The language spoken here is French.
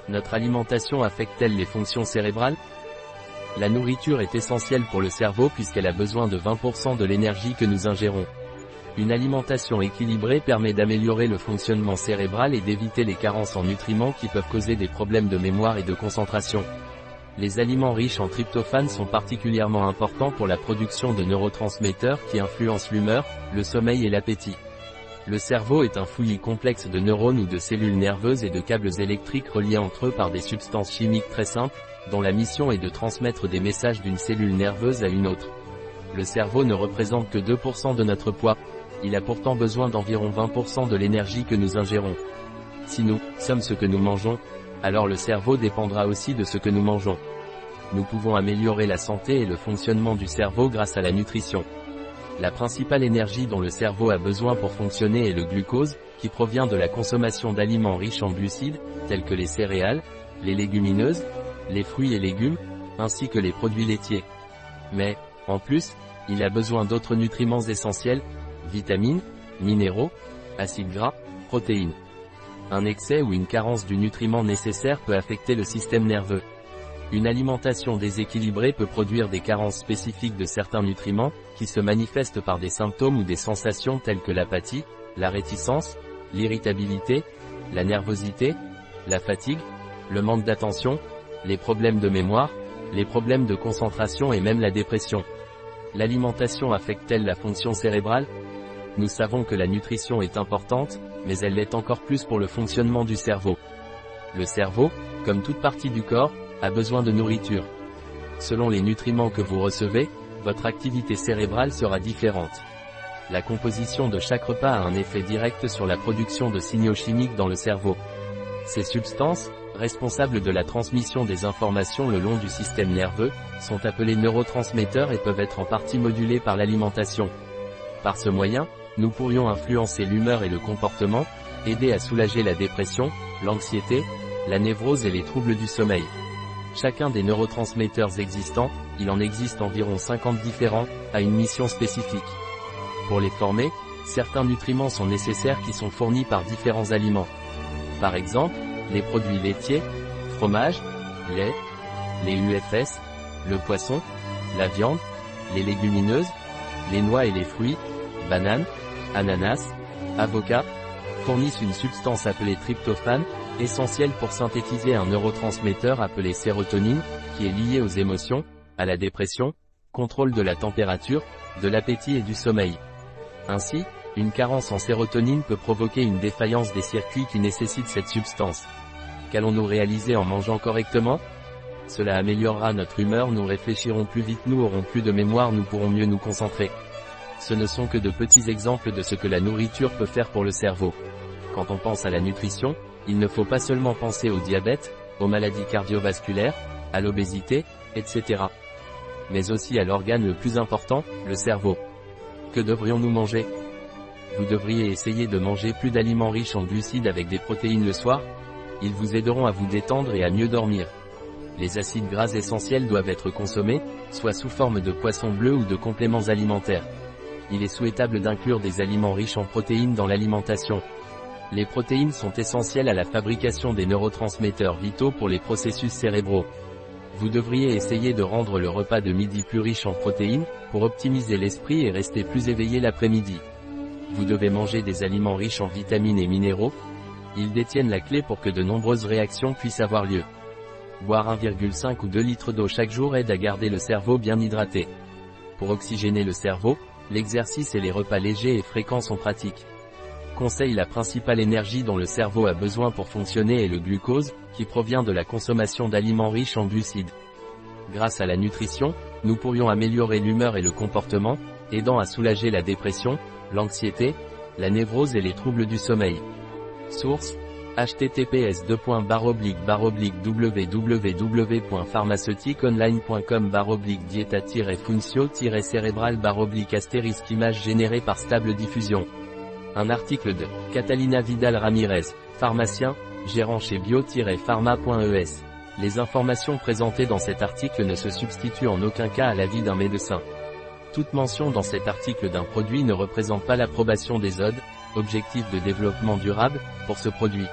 Notre alimentation affecte-t-elle les fonctions cérébrales? La nourriture est essentielle pour le cerveau puisqu'elle a besoin de 20% de l'énergie que nous ingérons. Une alimentation équilibrée permet d'améliorer le fonctionnement cérébral et d'éviter les carences en nutriments qui peuvent causer des problèmes de mémoire et de concentration. Les aliments riches en tryptophane sont particulièrement importants pour la production de neurotransmetteurs qui influencent l'humeur, le sommeil et l'appétit. Le cerveau est un fouillis complexe de neurones ou de cellules nerveuses et de câbles électriques reliés entre eux par des substances chimiques très simples, dont la mission est de transmettre des messages d'une cellule nerveuse à une autre. Le cerveau ne représente que 2% de notre poids. Il a pourtant besoin d'environ 20% de l'énergie que nous ingérons. Si nous sommes ce que nous mangeons, alors le cerveau dépendra aussi de ce que nous mangeons. Nous pouvons améliorer la santé et le fonctionnement du cerveau grâce à la nutrition. La principale énergie dont le cerveau a besoin pour fonctionner est le glucose, qui provient de la consommation d'aliments riches en glucides, tels que les céréales, les légumineuses, les fruits et légumes, ainsi que les produits laitiers. Mais, en plus, il a besoin d'autres nutriments essentiels, vitamines, minéraux, acides gras, protéines. Un excès ou une carence du nutriment nécessaire peut affecter le système nerveux. Une alimentation déséquilibrée peut produire des carences spécifiques de certains nutriments, qui se manifestent par des symptômes ou des sensations telles que l'apathie, la réticence, l'irritabilité, la nervosité, la fatigue, le manque d'attention, les problèmes de mémoire, les problèmes de concentration et même la dépression. L'alimentation affecte-t-elle la fonction cérébrale? Nous savons que la nutrition est importante, mais elle l'est encore plus pour le fonctionnement du cerveau. Le cerveau, comme toute partie du corps, a besoin de nourriture. Selon les nutriments que vous recevez, votre activité cérébrale sera différente. La composition de chaque repas a un effet direct sur la production de signaux chimiques dans le cerveau. Ces substances, responsables de la transmission des informations le long du système nerveux, sont appelées neurotransmetteurs et peuvent être en partie modulés par l'alimentation. Par ce moyen, nous pourrions influencer l'humeur et le comportement, aider à soulager la dépression, l'anxiété, la névrose et les troubles du sommeil. Chacun des neurotransmetteurs existants, il en existe environ 50 différents, a une mission spécifique. Pour les former, certains nutriments sont nécessaires qui sont fournis par différents aliments. Par exemple, les produits laitiers, fromage, lait, les UFS, le poisson, la viande, les légumineuses, les noix et les fruits, bananes, ananas, avocats, fournissent une substance appelée tryptophane, essentielle pour synthétiser un neurotransmetteur appelé sérotonine, qui est lié aux émotions, à la dépression, contrôle de la température, de l'appétit et du sommeil. Ainsi, une carence en sérotonine peut provoquer une défaillance des circuits qui nécessitent cette substance. Qu'allons-nous réaliser en mangeant correctement? Cela améliorera notre humeur, nous réfléchirons plus vite, nous aurons plus de mémoire, nous pourrons mieux nous concentrer. Ce ne sont que de petits exemples de ce que la nourriture peut faire pour le cerveau. Quand on pense à la nutrition, il ne faut pas seulement penser au diabète, aux maladies cardiovasculaires, à l'obésité, etc. Mais aussi à l'organe le plus important, le cerveau. Que devrions-nous manger? Vous devriez essayer de manger plus d'aliments riches en glucides avec des protéines le soir. Ils vous aideront à vous détendre et à mieux dormir. Les acides gras essentiels doivent être consommés, soit sous forme de poisson bleu ou de compléments alimentaires. Il est souhaitable d'inclure des aliments riches en protéines dans l'alimentation. Les protéines sont essentielles à la fabrication des neurotransmetteurs vitaux pour les processus cérébraux. Vous devriez essayer de rendre le repas de midi plus riche en protéines, pour optimiser l'esprit et rester plus éveillé l'après-midi. Vous devez manger des aliments riches en vitamines et minéraux. Ils détiennent la clé pour que de nombreuses réactions puissent avoir lieu. Boire 1,5 ou 2 litres d'eau chaque jour aide à garder le cerveau bien hydraté. Pour oxygéner le cerveau, l'exercice et les repas légers et fréquents sont pratiques. Conseil: la principale énergie dont le cerveau a besoin pour fonctionner est le glucose, qui provient de la consommation d'aliments riches en glucides. Grâce à la nutrition, nous pourrions améliorer l'humeur et le comportement, aidant à soulager la dépression, l'anxiété, la névrose et les troubles du sommeil. Source: https://www.pharmaceutiqueonline.com/dieta-funcio-cérébral/ image générée par Stable Diffusion. Un article de Catalina Vidal Ramirez, pharmacien, gérant chez bio-pharma.es. Les informations présentées dans cet article ne se substituent en aucun cas à l'avis d'un médecin. Toute mention dans cet article d'un produit ne représente pas l'approbation des ODD, Objectifs de développement durable, pour ce produit.